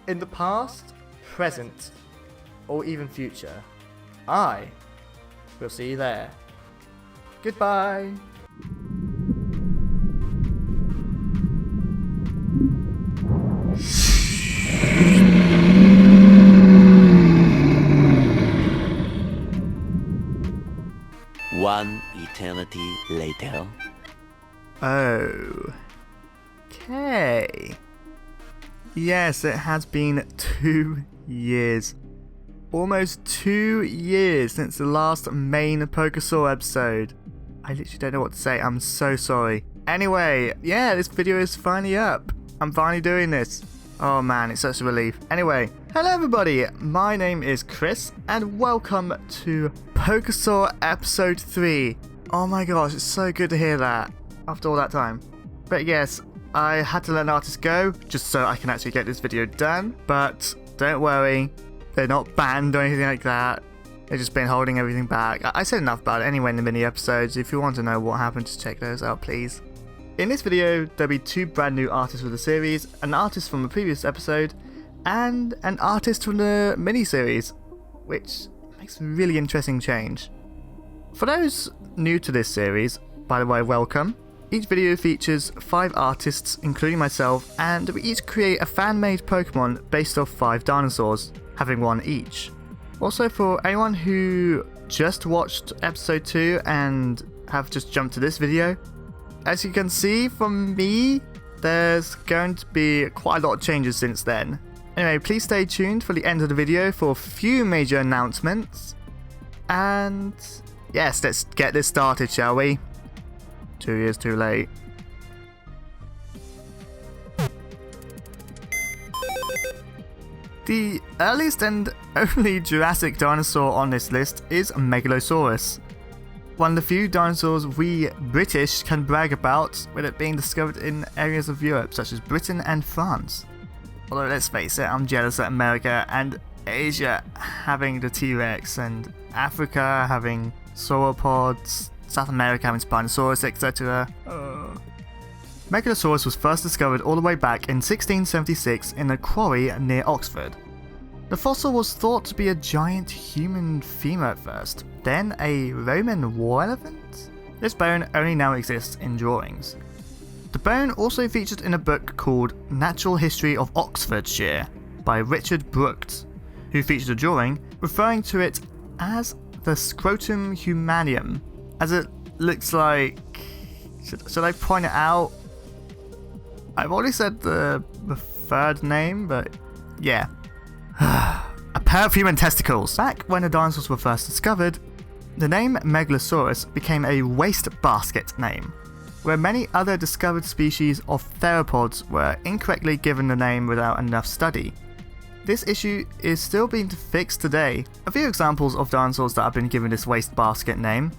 in the past, present, or even future, I will see you there. Goodbye. One eternity later. Okay. Yes, it has been 2 years. Almost 2 years since the last main Pokésaur episode. I literally don't know what to say. I'm so sorry. Anyway, yeah, this video is finally up. I'm finally doing this. Oh man, it's such a relief. Anyway, hello everybody. My name is Chris, and welcome to Pokésaur episode 3. Oh my gosh, it's so good to hear that after all that time. But yes, I had to let an artist go just so I can actually get this video done. But don't worry, they're not banned or anything like that. They've just been holding everything back. I said enough about it anyway in the mini episodes. If you want to know what happened, just check those out, please. In this video, there'll be 2 brand new artists for the series, an artist from a previous episode, and an artist from the mini-series, which makes a really interesting change. For those new to this series, by the way, welcome. Each video features 5 artists, including myself, and we each create a fan-made Pokemon based off 5 dinosaurs, having one each. Also, for anyone who just watched episode 2 and have just jumped to this video, as you can see from me, there's going to be quite a lot of changes since then. Anyway, please stay tuned for the end of the video for a few major announcements. And yes, let's get this started, shall we? 2 years too late. The earliest and only Jurassic dinosaur on this list is Megalosaurus. One of the few dinosaurs we British can brag about, with it being discovered in areas of Europe such as Britain and France. Although let's face it, I'm jealous at America and Asia having the T-Rex, and Africa having sauropods, South America having Spinosaurus, etc. Megalosaurus was first discovered all the way back in 1676 in a quarry near Oxford. The fossil was thought to be a giant human femur at first, then a Roman war elephant? This bone only now exists in drawings. The bone also featured in a book called Natural History of Oxfordshire by Richard Brooks, who featured a drawing referring to it as the scrotum humanium, as it looks like... Should I point it out? I've already said the third name, but yeah. A pair of human testicles. Back when the dinosaurs were first discovered, the name Megalosaurus became a wastebasket name, where many other discovered species of theropods were incorrectly given the name without enough study. This issue is still being fixed today. A few examples of dinosaurs that have been given this wastebasket name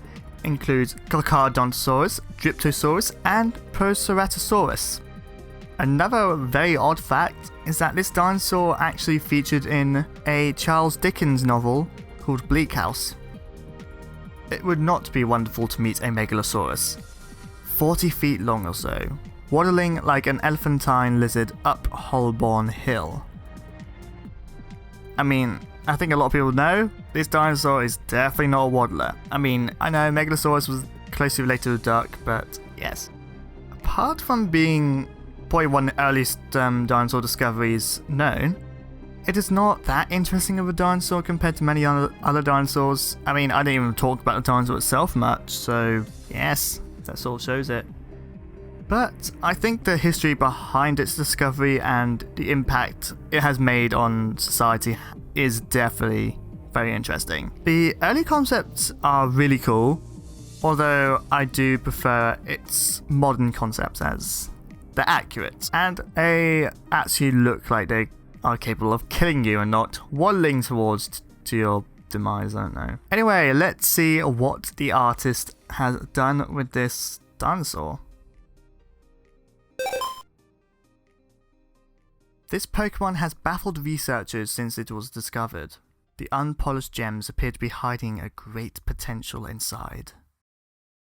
include Koreaceratops, Dryptosaurus, and Pokésaurus. Another very odd fact is that this dinosaur actually featured in a Charles Dickens novel called Bleak House. It would not be wonderful to meet a Megalosaurus, 40 feet long or so, waddling like an elephantine lizard up Holborn Hill. I mean, I think a lot of people know this dinosaur is definitely not a waddler. I mean, I know Megalosaurus was closely related to the duck, but yes. Apart from being probably one of the earliest dinosaur discoveries known, it is not that interesting of a dinosaur compared to many other dinosaurs. I mean, I didn't even talk about the dinosaur itself much, so yes, that sort of shows it. But I think the history behind its discovery and the impact it has made on society is definitely very interesting. The early concepts are really cool, although I do prefer its modern concepts as they're accurate, and they actually look like they are capable of killing you and not waddling towards to your demise, I don't know. Anyway, let's see what the artist has done with this dinosaur. This Pokemon has baffled researchers since it was discovered. The unpolished gems appear to be hiding a great potential inside.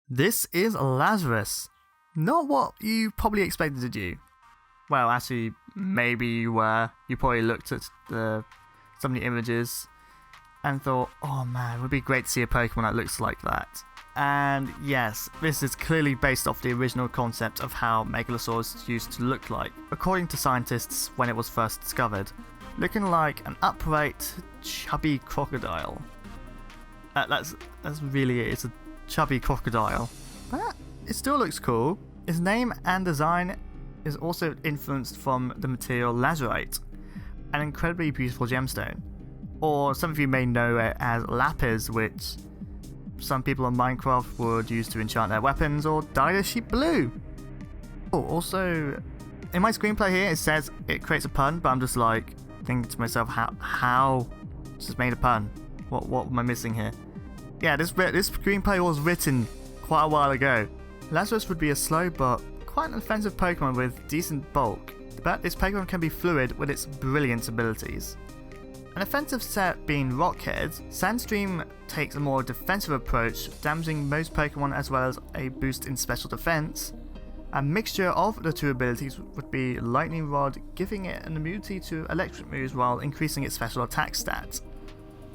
This is Lazurus. Not what you probably expected, did you? Well, actually, maybe you were. You probably looked at some of the images and thought, oh man, it would be great to see a Pokemon that looks like that. And yes, this is clearly based off the original concept of how Megalosaurus used to look like, according to scientists when it was first discovered, looking like an upright, chubby crocodile. That's really it. It's a chubby crocodile, but it still looks cool. Its name and design is also influenced from the material Lazurite, an incredibly beautiful gemstone, or some of you may know it as lapis, which some people on Minecraft would use to enchant their weapons or dye their sheep blue. Oh, also, in my screenplay here it says it creates a pun, but I'm just like thinking to myself, how just made a pun? What am I missing here? Yeah, this screenplay was written quite a while ago. Lazurus would be a slow but quite an offensive Pokemon with decent bulk, but this Pokemon can be fluid with its brilliant abilities. An offensive set being Rockhead, Sandstream takes a more defensive approach, damaging most Pokemon as well as a boost in special defense. A mixture of the two abilities would be Lightning Rod, giving it an immunity to electric moves while increasing its special attack stat.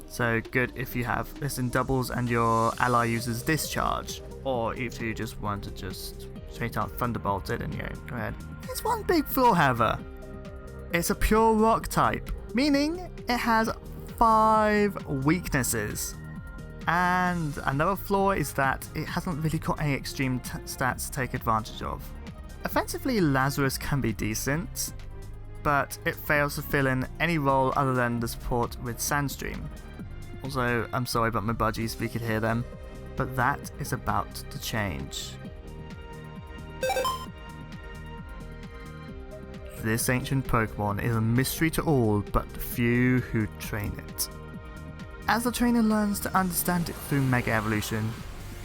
So good if you have this in doubles and your ally uses Discharge, or if you just want to just straight out Thunderbolt it, and go ahead. There's one big flaw, however. It's a pure rock type, meaning it has 5 weaknesses. And another flaw is that it hasn't really got any extreme stats to take advantage of. Offensively, Lazurus can be decent, but it fails to fill in any role other than the support with Sandstream. Also, I'm sorry about my budgies if you could hear them, but that is about to change. This ancient Pokemon is a mystery to all but the few who train it. As the trainer learns to understand it through Mega Evolution,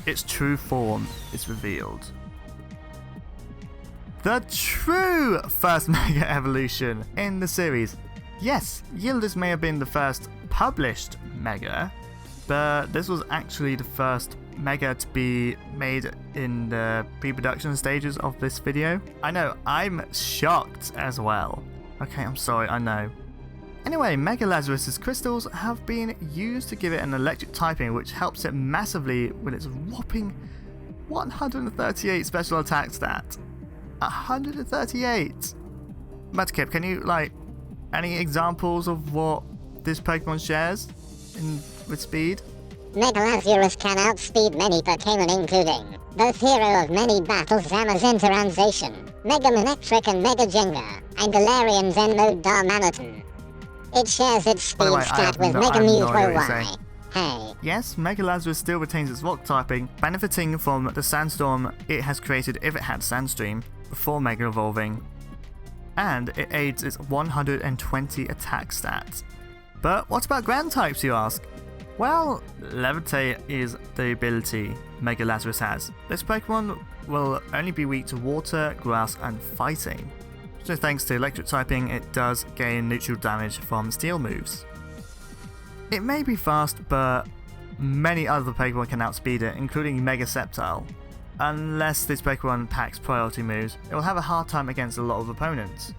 its true form is revealed. The true first Mega Evolution in the series. Yes, Yildiz may have been the first published Mega, but this was actually the first Mega to be made in the pre-production stages of this video. I know, I'm shocked as well. Okay, I'm sorry, I know. Anyway, Mega Lazurus's crystals have been used to give it an electric typing, which helps it massively with its whopping 138 special attack stat. 138! Mudkip, can you, any examples of what this Pokemon shares with speed? Mega Lazurus can outspeed many Pokémon including both hero of many battles Zamazentaranzation, Mega Manectric and Mega Jenga, and Galarian's Zen mode Darmanitan. It shares its speed stat with Mega Mew Pro Y. Hey. Yes, Mega Lazurus still retains its rock typing, benefiting from the sandstorm it has created if it had Sandstream before Mega Evolving, and it aids its 120 attack stats. But what about ground types, you ask? Well, Levitate is the ability Mega Lazurus has. This Pokemon will only be weak to water, grass, and fighting. So thanks to electric typing, it does gain neutral damage from steel moves. It may be fast, but many other Pokemon can outspeed it, including Mega Sceptile. Unless this Pokemon packs priority moves, it will have a hard time against a lot of opponents.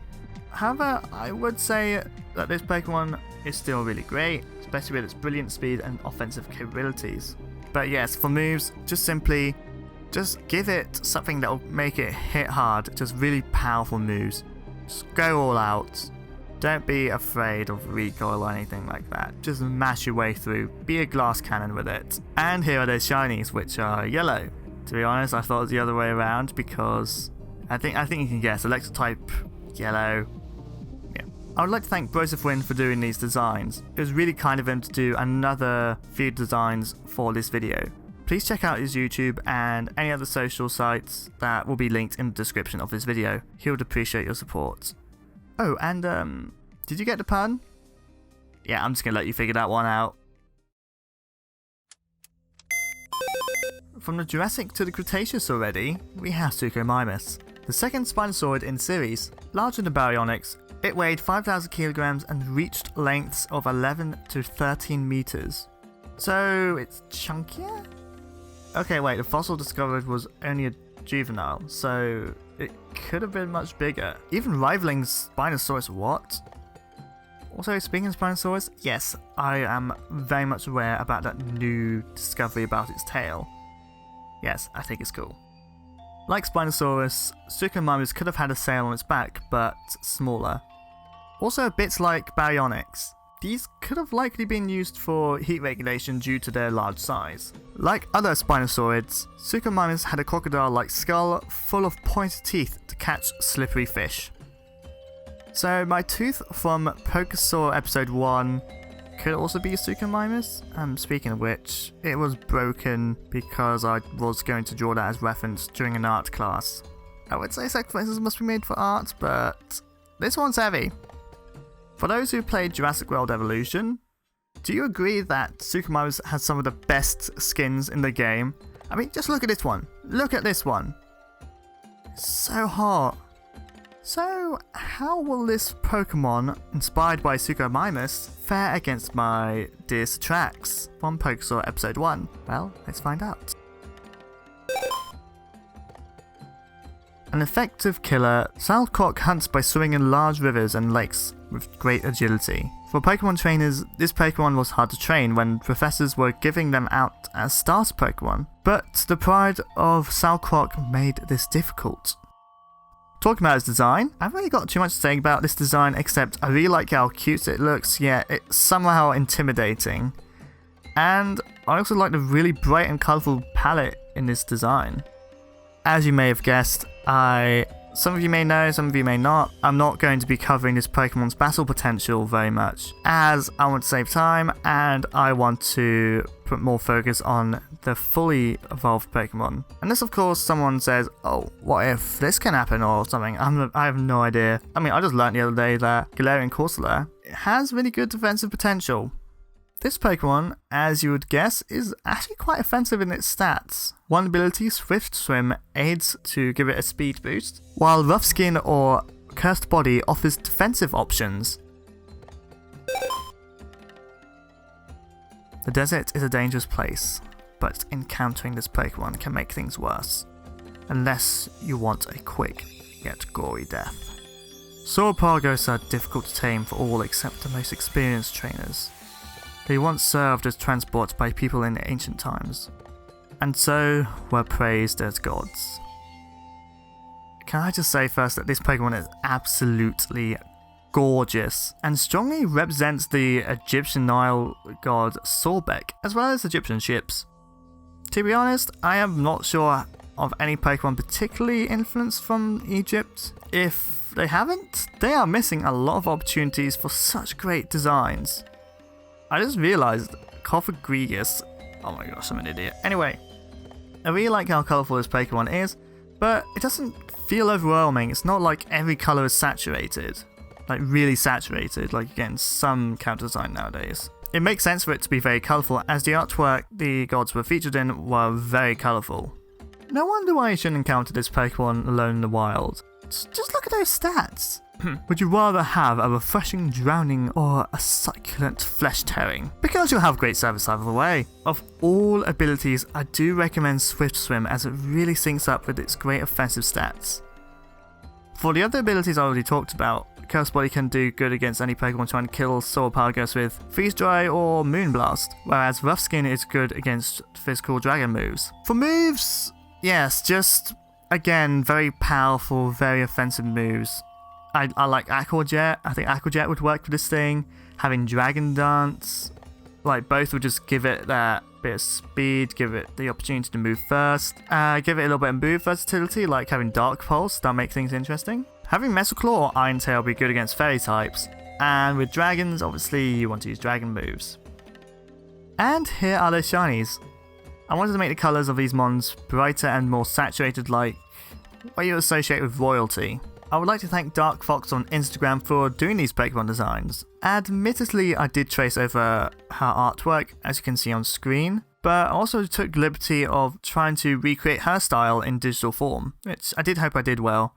However, I would say that this Pokemon is still really great, especially with its brilliant speed and offensive capabilities. But yes, for moves, just give it something that will make it hit hard, just really powerful moves. Just go all out. Don't be afraid of recoil or anything like that. Just mash your way through. Be a glass cannon with it. And here are those shinies, which are yellow. To be honest, I thought it was the other way around because I think you can guess. Electric type, yellow. Yeah. I would like to thank Broseph for doing these designs. It was really kind of him to do another few designs for this video. Please check out his YouTube and any other social sites that will be linked in the description of this video. He would appreciate your support. Oh, and did you get the pun? Yeah, I'm just gonna let you figure that one out. From the Jurassic to the Cretaceous already, we have Suchomimus, the second Spinosaurid in series. Larger than Baryonyx, it weighed 5,000 kilograms and reached lengths of 11 to 13 meters. So it's chunkier? Okay, wait, the fossil discovered was only juvenile, so it could have been much bigger. Even rivaling Spinosaurus, what? Also, speaking of Spinosaurus, yes, I am very much aware about that new discovery about its tail. Yes, I think it's cool. Like Spinosaurus, Suchomimus could have had a sail on its back, but smaller. Also a bit like Baryonyx. These could have likely been used for heat regulation due to their large size. Like other Spinosaurids, Suchomimus had a crocodile-like skull full of pointed teeth to catch slippery fish. So my tooth from Pokésaur episode 1 could also be a Suchomimus. Speaking of which, it was broken because I was going to draw that as reference during an art class. I would say sacrifices must be made for art, but this one's heavy. For those who played Jurassic World Evolution, do you agree that Suchomimus has some of the best skins in the game? I mean, just look at this one. Look at this one. So hot. So, how will this Pokemon, inspired by Suchomimus, fare against my dear Certrax from Pokésaur episode 1? Well, let's find out. An effective killer, Salcroqe hunts by swimming in large rivers and lakes with great agility. For Pokemon trainers, this Pokemon was hard to train when professors were giving them out as starter Pokemon, but the pride of Salcroqe made this difficult. Talking about its design, I haven't really got too much to say about this design except I really like how cute it looks, yet it's somehow intimidating. And I also like the really bright and colourful palette in this design. As you may have guessed, some of you may know, some of you may not, I'm not going to be covering this Pokemon's battle potential very much, as I want to save time and I want to put more focus on the fully evolved Pokemon. Unless of course someone says, oh, what if this can happen or something, I have no idea. I mean, I just learned the other day that Galarian Corsola has really good defensive potential. This Pokemon, as you would guess, is actually quite offensive in its stats. One ability, Swift Swim, aids to give it a speed boost, while Rough Skin or Cursed Body offers defensive options. The desert is a dangerous place, but encountering this Pokemon can make things worse, unless you want a quick yet gory death. Surapagos are difficult to tame for all except the most experienced trainers. They once served as transport by people in ancient times, and so were praised as gods. Can I just say first that this Pokemon is absolutely gorgeous, and strongly represents the Egyptian Nile god Sorbeck, as well as Egyptian ships. To be honest, I am not sure of any Pokemon particularly influenced from Egypt. If they haven't, they are missing a lot of opportunities for such great designs. I just realised Cofagrigus. Oh my gosh, I'm an idiot. Anyway, I really like how colourful this Pokemon is, but it doesn't feel overwhelming. It's not like every colour is saturated. Like really saturated, like again, some counter design nowadays. It makes sense for it to be very colourful, as the artwork the gods were featured in were very colourful. No wonder why you shouldn't encounter this Pokemon alone in the wild. Just look at those stats. Would you rather have a refreshing drowning or a succulent flesh tearing? Because you'll have great service either way. Of all abilities, I do recommend Swift Swim as it really syncs up with its great offensive stats. For the other abilities I already talked about, Cursed Body can do good against any Pokemon trying to kill Surapagos with Freeze Dry or Moonblast, whereas Rough Skin is good against physical dragon moves. For moves, yes, just again, very powerful, very offensive moves. I like Aqua Jet. I think Aqua Jet would work for this thing. Having Dragon Dance, like both would just give it that bit of speed, give it the opportunity to move first, give it a little bit of move versatility, like having Dark Pulse, that'll make things interesting. Having Metal Claw or Iron Tail be good against fairy types, and with dragons, obviously you want to use dragon moves. And here are their shinies. I wanted to make the colours of these mons brighter and more saturated, like what you associate with royalty. I would like to thank DarkFox on Instagram for doing these Pokemon designs. Admittedly, I did trace over her artwork, as you can see on screen, but I also took the liberty of trying to recreate her style in digital form, which I did hope I did well.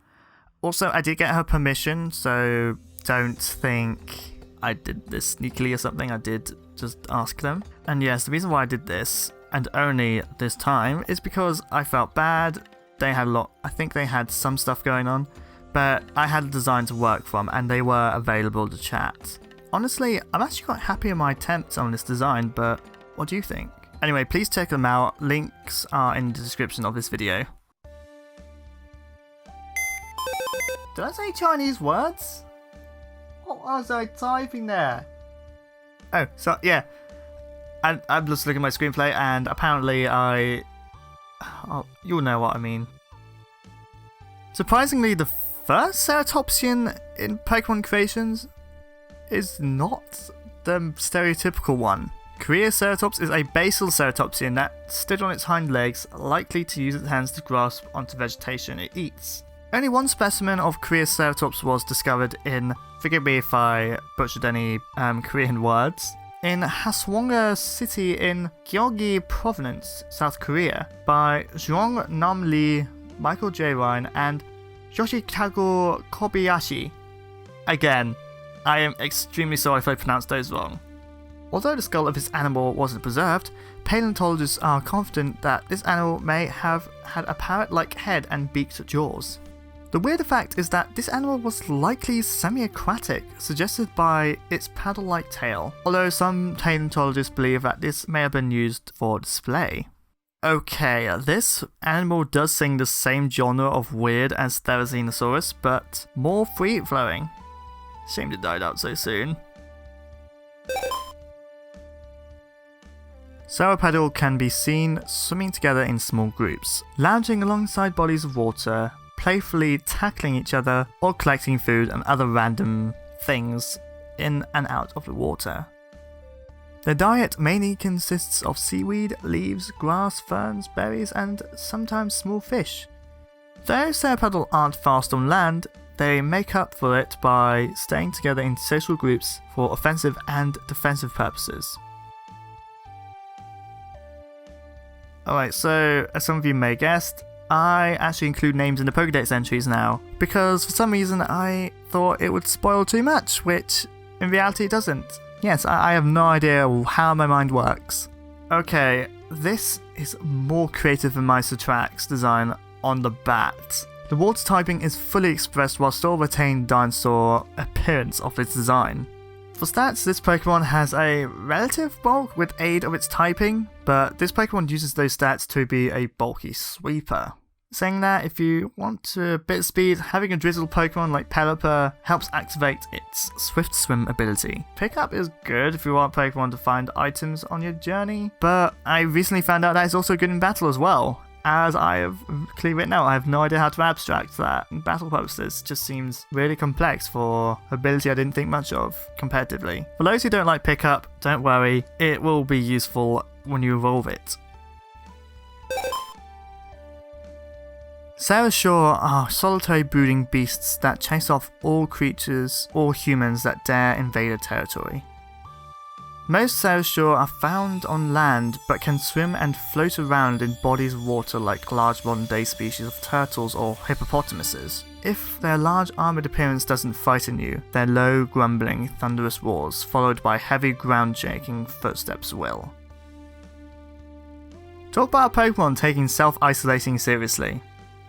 Also, I did get her permission, so don't think I did this sneakily or something. I did just ask them. And yes, the reason why I did this, and only this time, is because I felt bad they had a lot. I think they had some stuff going on, but I had a design to work from and they were available to chat. Honestly, I'm actually quite happy with my attempts on this design, but what do you think? Anyway, please check them out. Links are in the description of this video. Did I say Chinese words? What was I typing there? Oh, so yeah. I'm just looking at my screenplay and apparently oh, you'll know what I mean. Surprisingly, the first Ceratopsian in Pokemon creations is not the stereotypical one. Koreaceratops is a basal ceratopsian that stood on its hind legs, likely to use its hands to grasp onto vegetation it eats. Only one specimen of Koreaceratops was discovered in, forgive me if I butchered any Korean words, in Haswonga City in Gyeonggi Province, South Korea, by Jeong Nam Lee, Michael J. Ryan, and Yoshikago Kobayashi. Again, I am extremely sorry if I pronounced those wrong. Although the skull of this animal wasn't preserved, paleontologists are confident that this animal may have had a parrot-like head and beaked jaws. The weirder fact is that this animal was likely semi-aquatic, suggested by its paddle-like tail, although some paleontologists believe that this may have been used for display. Okay, this animal does sing the same genre of weird as Therizinosaurus, but more free-flowing. Shame it died out so soon. Cerapaddle can be seen swimming together in small groups, lounging alongside bodies of water, playfully tackling each other, or collecting food and other random things in and out of the water. Their diet mainly consists of seaweed, leaves, grass, ferns, berries, and sometimes small fish. Though Cerapaddle aren't fast on land, they make up for it by staying together in social groups for offensive and defensive purposes. Alright, so as some of you may have guessed, I actually include names in the Pokédex entries now, because for some reason I thought it would spoil too much, which in reality it doesn't. Yes, I have no idea how my mind works. Okay, this is more creative than my Surapagos design on the bat. The water typing is fully expressed while still retaining dinosaur appearance of its design. For stats, this Pokemon has a relative bulk with aid of its typing, but this Pokemon uses those stats to be a bulky sweeper. Saying that, if you want a bit of speed, having a drizzle Pokemon like Pelipper helps activate its Swift Swim ability. Pickup is good if you want Pokemon to find items on your journey, but I recently found out that it's also good in battle as well. As I have clearly written out, I have no idea how to abstract that. Battle posters just seems really complex for ability I didn't think much of competitively. For those who don't like pickup, don't worry, it will be useful when you evolve it. Cerashore are solitary brooding beasts that chase off all creatures or humans that dare invade a territory. Most Cerashore are found on land but can swim and float around in bodies of water like large modern day species of turtles or hippopotamuses. If their large armoured appearance doesn't frighten you, their low grumbling thunderous roars followed by heavy ground shaking footsteps will. Talk about a Pokemon taking self-isolating seriously.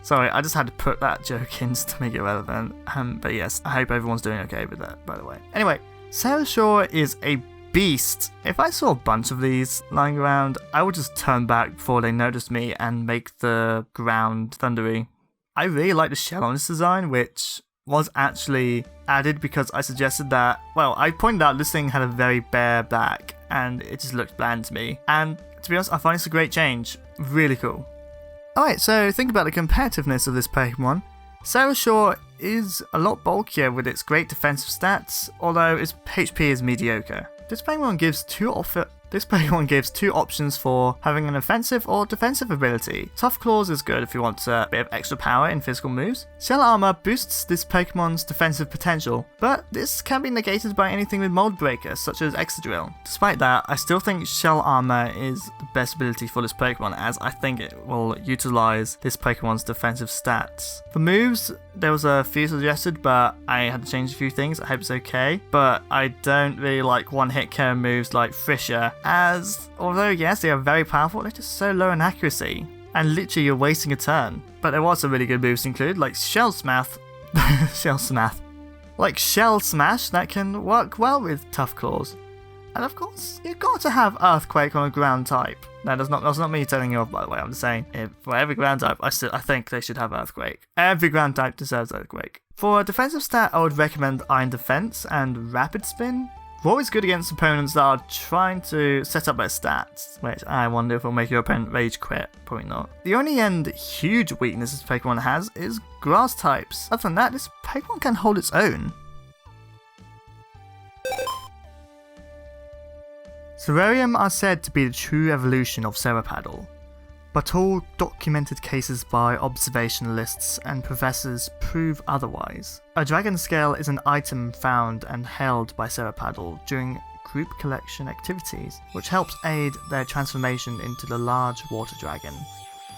Sorry, I just had to put that joke in to make it relevant, but yes, I hope everyone's doing okay with that, by the way. Anyway, Cerashore is a beast. If I saw a bunch of these lying around, I would just turn back before they noticed me and make the ground thundery. I really like the shell on this design, which was actually added because I suggested that, well, I pointed out this thing had a very bare back and it just looked bland to me. And to be honest, I find it's a great change. Really cool. Alright, so think about the competitiveness of this Pokemon. Cerashore is a lot bulkier with its great defensive stats, although its HP is mediocre. This Pokemon gives two options for having an offensive or defensive ability. Tough Claws is good if you want a bit of extra power in physical moves. Shell Armor boosts this Pokemon's defensive potential, but this can be negated by anything with Mold Breaker, such as Excadrill. Despite that, I still think Shell Armor is the best ability for this Pokemon, as I think it will utilize this Pokemon's defensive stats. For moves, there was a few suggested, but I had to change a few things. I hope it's okay, but I don't really like one-hit KO moves like Frisher, as although yes, they are very powerful, they're just so low in accuracy. and literally you're wasting a turn. But there was some really good moves included, like Shell Smash, Shell Smash that can work well with Tough Claws. And of course, you've got to have Earthquake on a ground type. That's not me telling you off, by the way. I'm just saying, for every ground type, I think they should have Earthquake. Every ground type deserves Earthquake. For a defensive stat, I would recommend Iron Defense and Rapid Spin. They're always good against opponents that are trying to set up their stats, which I wonder if will make your opponent rage quit. Probably not. The only huge weakness this Pokemon has is grass types. Other than that, this Pokemon can hold its own. Cerrium are said to be the true evolution of Cerapaddle, but all documented cases by observationalists and professors prove otherwise. A dragon scale is an item found and held by Cerapaddle during group collection activities, which helps aid their transformation into the large water dragon.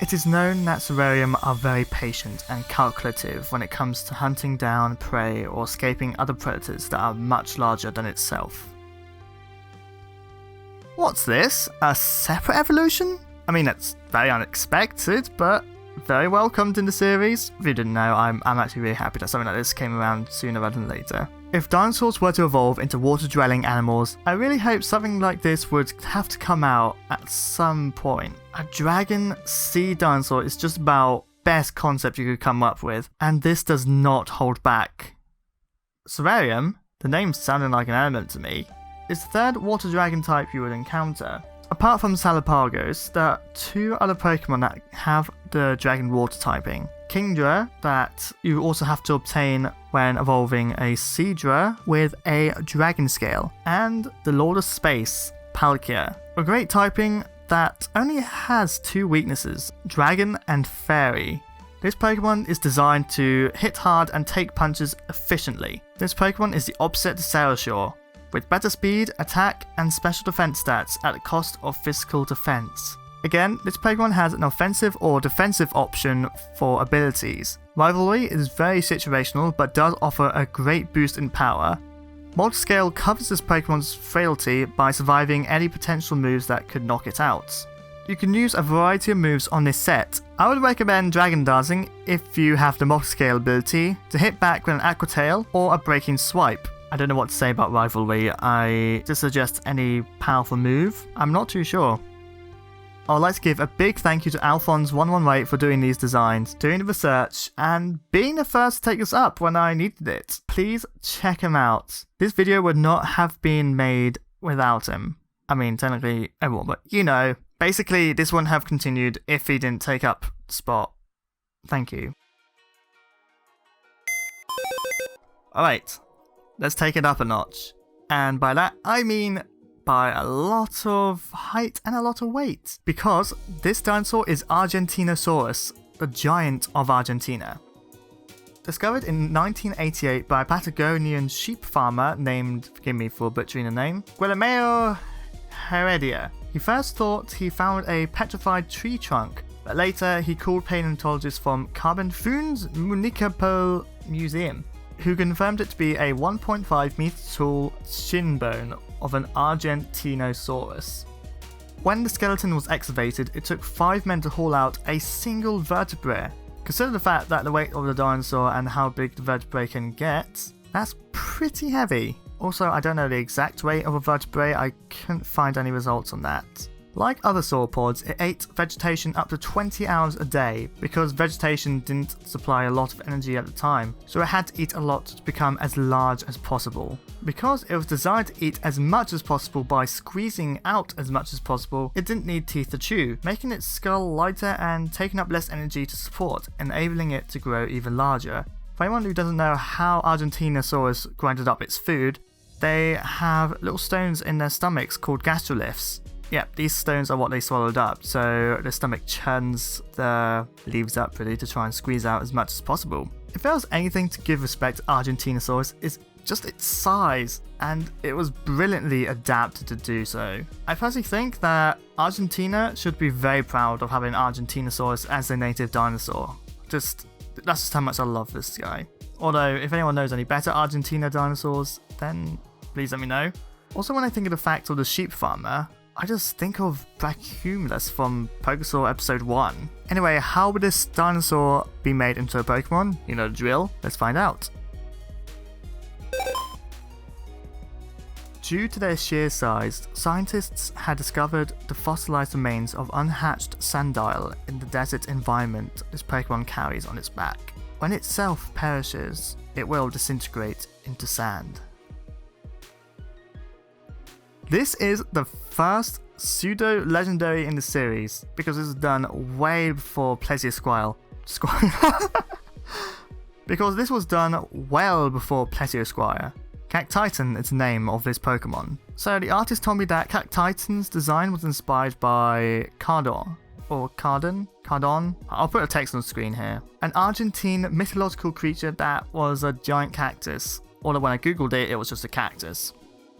It is known that Cerrium are very patient and calculative when it comes to hunting down prey or escaping other predators that are much larger than itself. What's this? A separate evolution? I mean, that's very unexpected, but very welcomed in the series. If you didn't know, I'm actually really happy that something like this came around sooner rather than later. If dinosaurs were to evolve into water-dwelling animals, I really hope something like this would have to come out at some point. A dragon sea dinosaur is just about best concept you could come up with, and this does not hold back. Cerrium, the name sounded like an element to me, is the third water dragon type you would encounter. Apart from Salcroqe, there are two other Pokemon that have the dragon water typing. Kingdra, that you also have to obtain when evolving a Seadra with a dragon scale, and the Lord of Space, Palkia, a great typing that only has two weaknesses, Dragon and Fairy. This Pokemon is designed to hit hard and take punches efficiently. This Pokemon is the opposite to Cerashore, with better speed, attack, and special defense stats at the cost of physical defense. Again, this Pokemon has an offensive or defensive option for abilities. Rivalry is very situational but does offer a great boost in power. Multiscale covers this Pokemon's frailty by surviving any potential moves that could knock it out. You can use a variety of moves on this set. I would recommend Dragon Dancing if you have the Multiscale ability to hit back with an Aqua Tail or a Breaking Swipe. I don't know what to say about Rivalry. I just suggest any powerful move. I'm not too sure. I would like to give a big thank you to Alphonse118 for doing these designs, doing the research, and being the first to take this up when I needed it. Please check him out. This video would not have been made without him. I mean, technically everyone, but you know. Basically, this wouldn't have continued if he didn't take up the spot. Thank you. Alright. Let's take it up a notch. And by that, I mean by a lot of height and a lot of weight. Because this dinosaur is Argentinosaurus, the giant of Argentina. Discovered in 1988 by a Patagonian sheep farmer named, forgive me for butchering the name, Guillermo Heredia. He first thought he found a petrified tree trunk, but later he called paleontologists from Carbon-Fun's Municipal Museum, who confirmed it to be a 1.5 meter tall shin bone of an Argentinosaurus. When the skeleton was excavated, it took 5 men to haul out a single vertebrae. Consider the fact that the weight of the dinosaur and how big the vertebrae can get, that's pretty heavy. Also, I don't know the exact weight of a vertebrae, I couldn't find any results on that. Like other sauropods, it ate vegetation up to 20 hours a day because vegetation didn't supply a lot of energy at the time, so it had to eat a lot to become as large as possible. Because it was designed to eat as much as possible by squeezing out as much as possible, it didn't need teeth to chew, making its skull lighter and taking up less energy to support, enabling it to grow even larger. For anyone who doesn't know how Argentinosaurus grinded up its food, they have little stones in their stomachs called gastroliths. Yep, these stones are what they swallowed up, so the stomach churns the leaves up really to try and squeeze out as much as possible. If there was anything to give respect to Argentinosaurus, it's just its size, and it was brilliantly adapted to do so. I personally think that Argentina should be very proud of having Argentinosaurus as their native dinosaur. That's just how much I love this guy. Although, if anyone knows any better Argentina dinosaurs, then please let me know. Also, when I think of the fact of the sheep farmer, I just think of Brachiosaurus from Pokésaur episode 1. Anyway, how would this dinosaur be made into a Pokemon? You know the drill, let's find out. Due to their sheer size, scientists had discovered the fossilized remains of unhatched sandile in the desert environment this Pokemon carries on its back. When itself perishes, it will disintegrate into sand. This is the first pseudo-legendary in the series, because this was done way before Plesiosaur. Because this was done well before Plesiosaur. Cactitan is the name of this Pokemon. So the artist told me that Cactitan's design was inspired by Cardon. I'll put a text on the screen here. An Argentine mythological creature that was a giant cactus. Although when I googled it, it was just a cactus.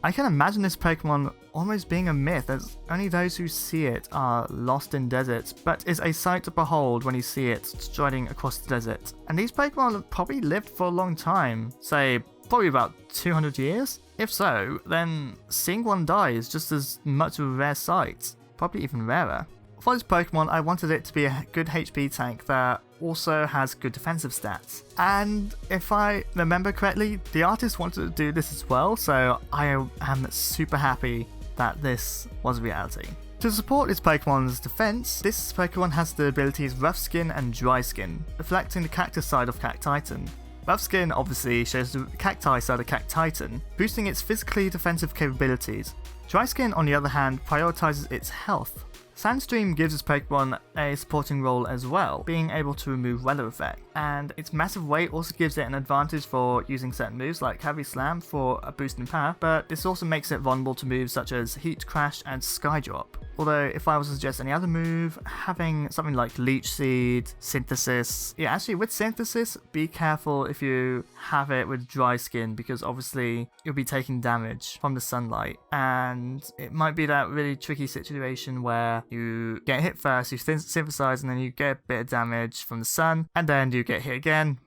I can imagine this Pokemon almost being a myth, as only those who see it are lost in deserts, but is a sight to behold when you see it striding across the desert. And these Pokemon probably lived for a long time, say probably about 200 years? If so, then seeing one die is just as much of a rare sight, probably even rarer. For this Pokemon, I wanted it to be a good HP tank that also has good defensive stats. And if I remember correctly, the artist wanted to do this as well, so I am super happy that this was reality. To support this Pokemon's defense, this Pokemon has the abilities Rough Skin and Dry Skin, reflecting the cactus side of Cactitan. Rough Skin obviously shows the cacti side of Cactitan, boosting its physically defensive capabilities. Dry Skin, on the other hand, prioritizes its health. Sandstream gives this Pokemon a supporting role as well, being able to remove weather effect, and its massive weight also gives it an advantage for using certain moves like Heavy Slam for a boost in power, but this also makes it vulnerable to moves such as Heat Crash and Sky Drop. Although if I was to suggest any other move, having something like Leech Seed, Synthesis, yeah, actually with Synthesis, be careful if you have it with Dry Skin, because obviously you'll be taking damage from the sunlight, and it might be that really tricky situation where you get hit first, you synthesize, and then you get a bit of damage from the sun, and then you get hit again,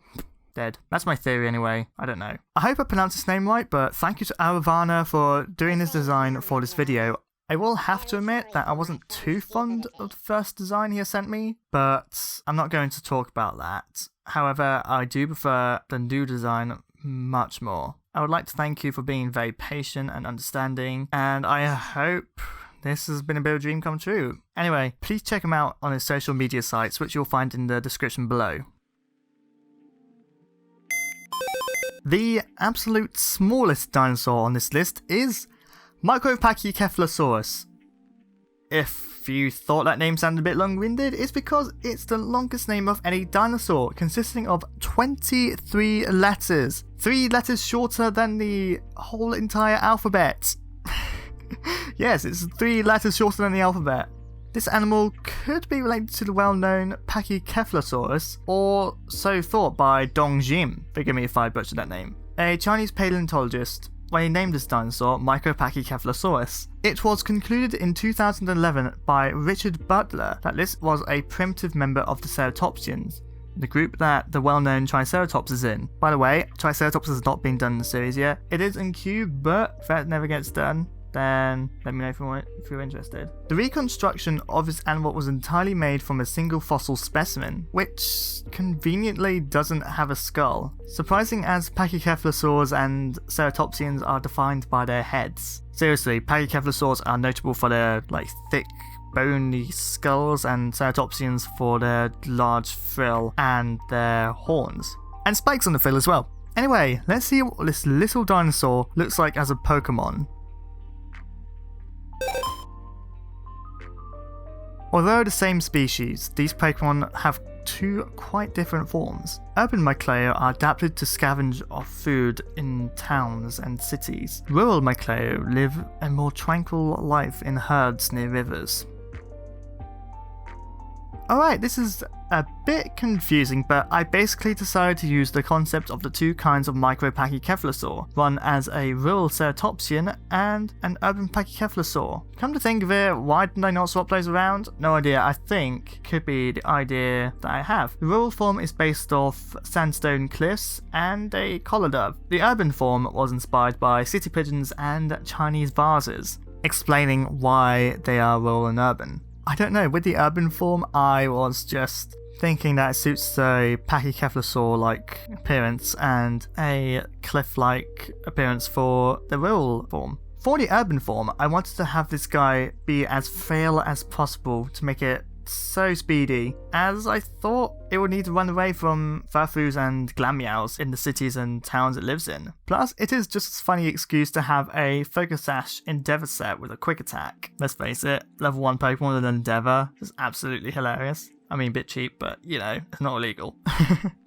dead. That's my theory anyway, I don't know. I hope I pronounced his name right, but thank you to Magnavarnah for doing his design for this video. I will have to admit that I wasn't too fond of the first design he has sent me, but I'm not going to talk about that. However, I do prefer the new design much more. I would like to thank you for being very patient and understanding, and I hope this has been a bit of a dream come true. Anyway, please check him out on his social media sites, which you'll find in the description below. The absolute smallest dinosaur on this list is Micro-pachycephalosaurus. If you thought that name sounded a bit long-winded, it's because it's the longest name of any dinosaur, consisting of 23 letters. 3 letters shorter than the whole entire alphabet. Yes, it's 3 letters shorter than the alphabet. This animal could be related to the well-known Pachycephalosaurus, or so thought by Dong Jim, forgive me if I butchered that name, a Chinese paleontologist, when he named this dinosaur Micro-pachycephalosaurus. It was concluded in 2011 by Richard Butler that this was a primitive member of the Ceratopsians, the group that the well-known Triceratops is in. By the way, Triceratops has not been done in the series yet. It is in queue, but if that never gets done, then let me know if you're interested. The reconstruction of this animal was entirely made from a single fossil specimen, which conveniently doesn't have a skull. Surprising as Pachycephalosaurs and Ceratopsians are defined by their heads. Seriously, Pachycephalosaurs are notable for their thick, bony skulls, and Ceratopsians for their large frill and their horns. And spikes on the frill as well. Anyway, let's see what this little dinosaur looks like as a Pokemon. Although the same species, these Pokemon have 2 quite different forms. Urban Mycleo are adapted to scavenge off food in towns and cities. Rural Mycleo live a more tranquil life in herds near rivers. Alright, this is a bit confusing, but I basically decided to use the concept of the 2 kinds of Micro-pachycephalosaur, one as a rural Ceratopsian and an urban Pachycephalosaur. Come to think of it, why didn't I not swap those around? No idea, I think could be the idea that I have. The rural form is based off sandstone cliffs and a collar dove. The urban form was inspired by city pigeons and Chinese vases. explaining why they are rural and urban. I don't know, with the urban form, I was just thinking that it suits a pachycephalosaur-like appearance and a cliff-like appearance for the rural form. For the urban form, I wanted to have this guy be as frail as possible to make it so speedy, as I thought it would need to run away from Furfus and Glammeows in the cities and towns it lives in. Plus, it is just a funny excuse to have a Focus Sash Endeavour set with a quick attack. Let's face it, level 1 Pokemon with an Endeavour is absolutely hilarious. I mean, a bit cheap, but, you know, it's not illegal.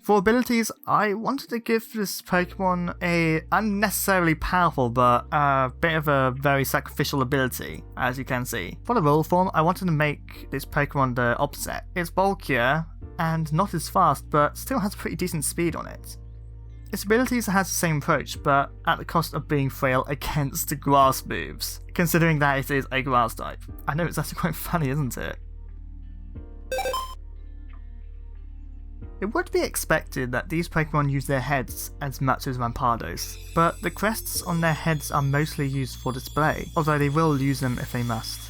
For abilities, I wanted to give this Pokemon a unnecessarily powerful, but a bit of a very sacrificial ability, as you can see. For the rural form, I wanted to make this Pokemon the opposite. It's bulkier and not as fast, but still has pretty decent speed on it. Its abilities has the same approach, but at the cost of being frail against grass moves, considering that it is a grass type. I know it's actually quite funny, isn't it? It would be expected that these Pokemon use their heads as much as Rampardos, but the crests on their heads are mostly used for display, although they will use them if they must.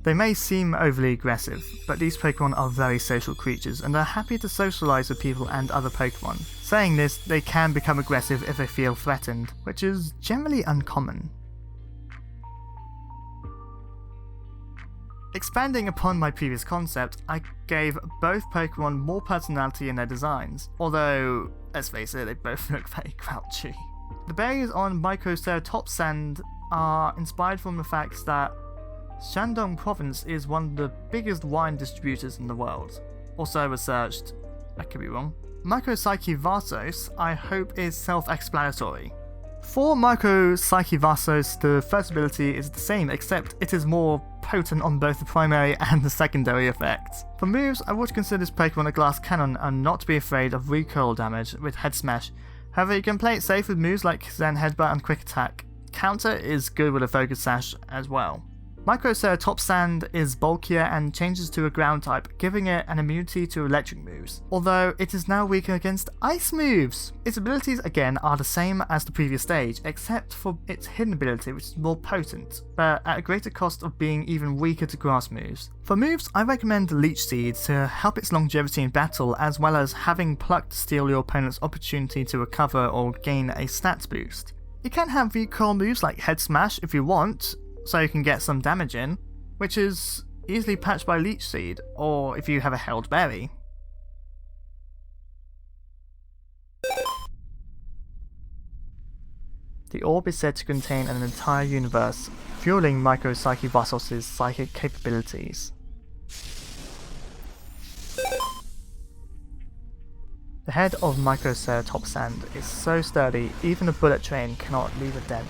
They may seem overly aggressive, but these Pokemon are very social creatures and are happy to socialise with people and other Pokemon. Saying this, they can become aggressive if they feel threatened, which is generally uncommon. Expanding upon my previous concept, I gave both Pokemon more personality in their designs, although, let's face it, they both look very grouchy. The berries on Micro-Ceratops and are inspired from the fact that Shandong Province is one of the biggest wine distributors in the world. Also researched, I could be wrong. Micro-pachycephalosaurus, I hope, is self-explanatory. For Micro-pachycephalosaurus, the first ability is the same, except it is more potent on both the primary and the secondary effects. For moves, I would consider this Pokemon a glass cannon and not be afraid of recoil damage with Head Smash. However, you can play it safe with moves like Zen Headbutt and Quick Attack. Counter is good with a Focus Sash as well. Micro-Ceratops and is bulkier and changes to a ground type, giving it an immunity to electric moves, although it is now weaker against ice moves. Its abilities again are the same as the previous stage, except for its hidden ability, which is more potent, but at a greater cost of being even weaker to grass moves. For moves, I recommend Leech Seed to help its longevity in battle, as well as having Pluck to steal your opponent's opportunity to recover or gain a stats boost. You can have recoil moves like Head Smash if you want, so you can get some damage in, which is easily patched by Leech Seed, or if you have a held berry. The orb is said to contain an entire universe, fueling Micro-pachycephalosaurus' psychic capabilities. The head of Micro-Ceratops and is so sturdy, even a bullet train cannot leave a dent.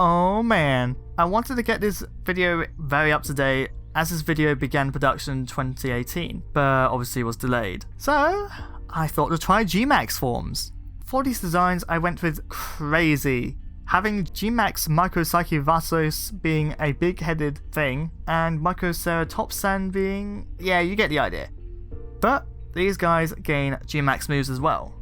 Oh man, I wanted to get this video very up to date as this video began production in 2018, but obviously was delayed. So, I thought to try G-Max forms. For these designs, I went with crazy, having G-Max Micro-pachycephalosaurus being a big-headed thing, and Micro-Ceratops being, yeah, you get the idea. But these guys gain G-Max moves as well.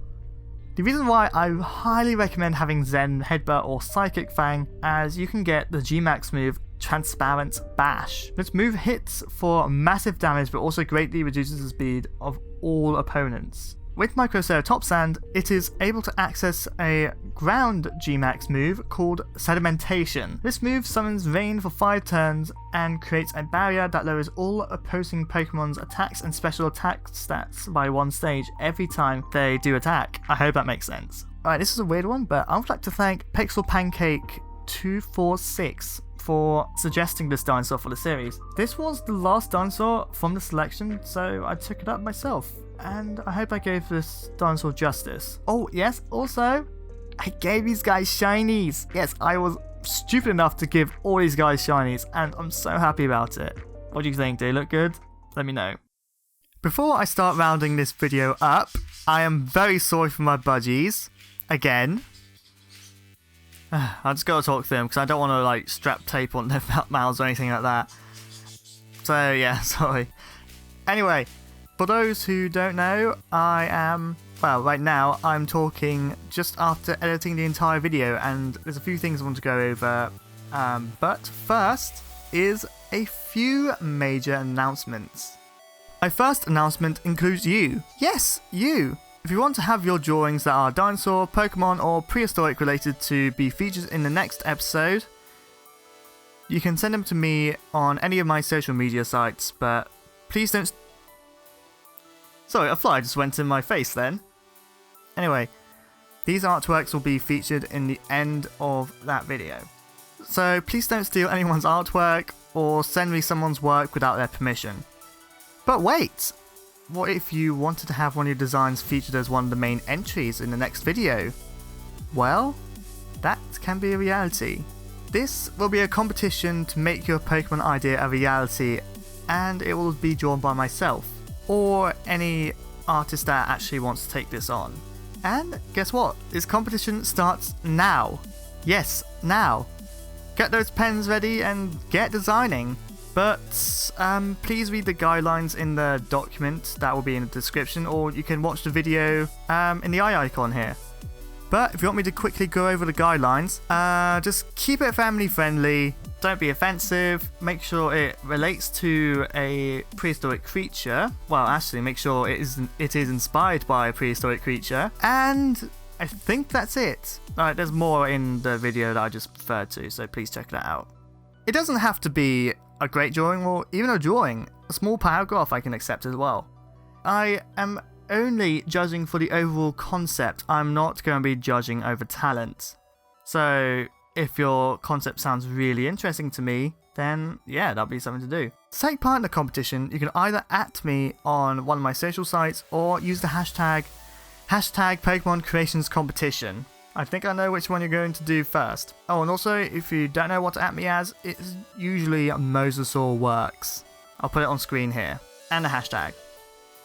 The reason why I highly recommend having Zen Headbutt or Psychic Fang, as you can get the G-Max move Transparent Bash. This move hits for massive damage but also greatly reduces the speed of all opponents. With Micro-Ceratops, it is able to access a ground G-Max move called Sedimentation. This move summons rain for 5 turns and creates a barrier that lowers all opposing Pokemon's attacks and special attack stats by 1 stage every time they do attack. I hope that makes sense. Alright, this is a weird one, but I would like to thank Pixel Pancake 246 for suggesting this dinosaur for the series. This was the last dinosaur from the selection, so I took it up myself, and I hope I gave this dinosaur justice. Oh yes, also, I gave these guys shinies. Yes, I was stupid enough to give all these guys shinies, and I'm so happy about it. What do you think? Do they look good? Let me know. Before I start rounding this video up, I am very sorry for my budgies. Again. I just gotta talk to them because I don't want to like strap tape on their mouths or anything like that. So yeah, sorry. Anyway, for those who don't know, right now I'm talking just after editing the entire video, and there's a few things I want to go over. But first is a few major announcements. My first announcement includes you. Yes, you! If you want to have your drawings that are dinosaur, Pokemon, or prehistoric related to be featured in the next episode, you can send them to me on any of my social media sites, but please don't... Sorry, a fly just went in my face then. Anyway, these artworks will be featured in the end of that video. So please don't steal anyone's artwork or send me someone's work without their permission. But wait! What if you wanted to have one of your designs featured as one of the main entries in the next video? Well, that can be a reality. This will be a competition to make your Pokemon idea a reality, and it will be drawn by myself, or any artist that actually wants to take this on. And guess what? This competition starts now. Yes, now. Get those pens ready and get designing. But please read the guidelines in the document that will be in the description, or you can watch the video in the eye icon here. But if you want me to quickly go over the guidelines, just keep it family friendly, don't be offensive, make sure it relates to a prehistoric creature. Well, actually, make sure it is inspired by a prehistoric creature. And I think that's it. Alright, there's more in the video that I just referred to, so please check that out. It doesn't have to be a great drawing or even a drawing. A small paragraph I can accept as well. I am only judging for the overall concept. I'm not going to be judging over talent. So if your concept sounds really interesting to me, then yeah, that'll be something to do. To take part in the competition, you can either @ me on one of my social sites or use the hashtag Pokemon Creations Competition. I think I know which one you're going to do first. Oh, and also, if you don't know what to @ me as, it's usually Mosasaur Works. I'll put it on screen here. And the hashtag.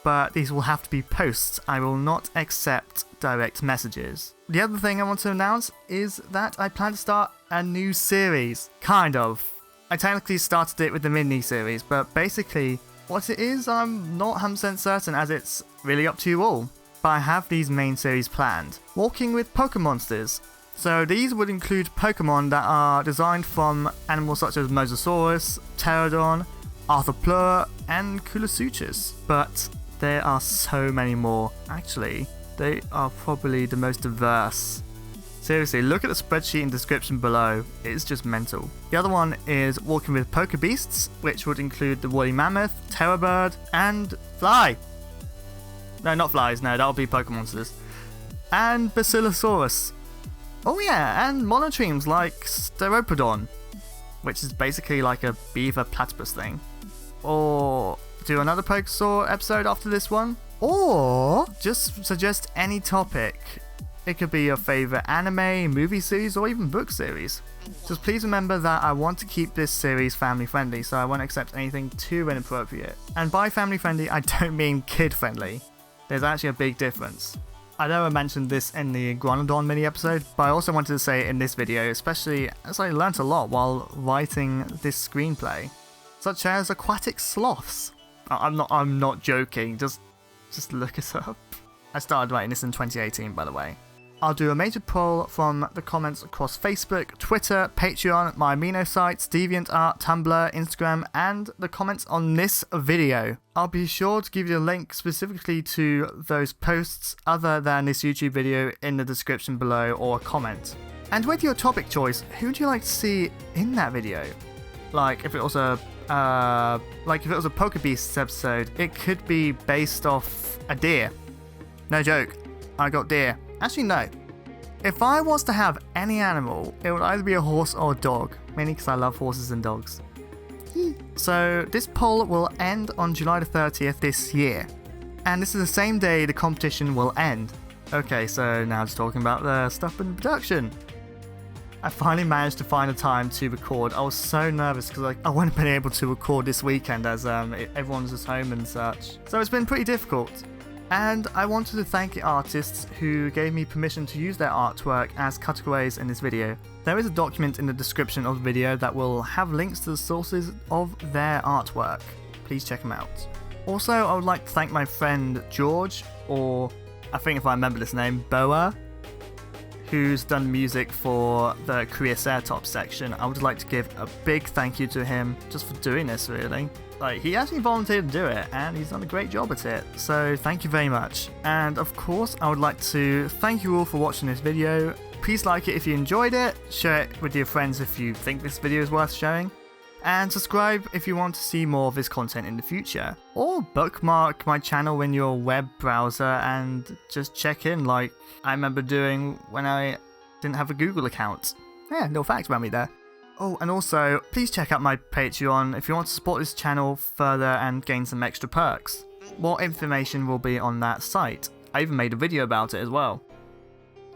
But these will have to be posts. I will not accept direct messages. The other thing I want to announce is that I plan to start a new series. Kind of. I technically started it with the mini-series, but basically, what it is, I'm not 100% certain, as it's really up to you all. But I have these main series planned. Walking with Pokemonsters. So these would include Pokemon that are designed from animals such as Mosasaurus, Pterodon, Arthropleura, and Koreaceratops. But there are so many more. Actually, they are probably the most diverse. Seriously, look at the spreadsheet in the description below. It's just mental. The other one is Walking with Pokebeasts, which would include the woolly mammoth, terrorbird, and fly. No, not flies, no, that'll be Pokemonsters. And Basilosaurus. Oh yeah, and monotremes like Steropodon, which is basically like a beaver platypus thing. Or do another Pokesaur episode after this one. Or just suggest any topic. It could be your favourite anime, movie series, or even book series. Just please remember that I want to keep this series family friendly, so I won't accept anything too inappropriate. And by family friendly, I don't mean kid friendly. There's actually a big difference. I know I mentioned this in the Iguanodon mini episode, but I also wanted to say it in this video, especially as I learnt a lot while writing this screenplay, such as aquatic sloths. I'm not joking. Just look it up. I started writing this in 2018, by the way. I'll do a major poll from the comments across Facebook, Twitter, Patreon, my Amino sites, DeviantArt, Tumblr, Instagram, and the comments on this video. I'll be sure to give you a link specifically to those posts other than this YouTube video in the description below or a comment. And with your topic choice, who would you like to see in that video? Like if it was a Pokebeasts episode, it could be based off a deer. No joke, I got deer. Actually, no. If I was to have any animal, it would either be a horse or a dog, mainly because I love horses and dogs. So this poll will end on July the 30th this year, and this is the same day the competition will end. Okay, so now just talking about the stuff in production. I finally managed to find a time to record. I was so nervous because I wouldn't have been able to record this weekend as everyone's just home and such. So it's been pretty difficult. And I wanted to thank the artists who gave me permission to use their artwork as cutaways in this video. There is a document in the description of the video that will have links to the sources of their artwork. Please check them out. Also, I would like to thank my friend George, or I think if I remember this name, Boa, who's done music for the Koreaceratops section. I would like to give a big thank you to him just for doing this, really. Like, he actually volunteered to do it, and he's done a great job at it, so thank you very much. And of course, I would like to thank you all for watching this video. Please like it if you enjoyed it, share it with your friends if you think this video is worth showing, and subscribe if you want to see more of this content in the future. Or bookmark my channel in your web browser and just check in like I remember doing when I didn't have a Google account. Yeah, no facts about me there. Oh, and also, please check out my Patreon if you want to support this channel further and gain some extra perks. More information will be on that site. I even made a video about it as well.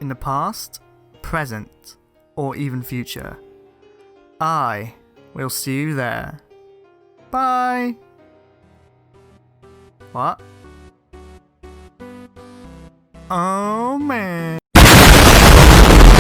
In the past, present, or even future, I will see you there. Bye! What? Oh man!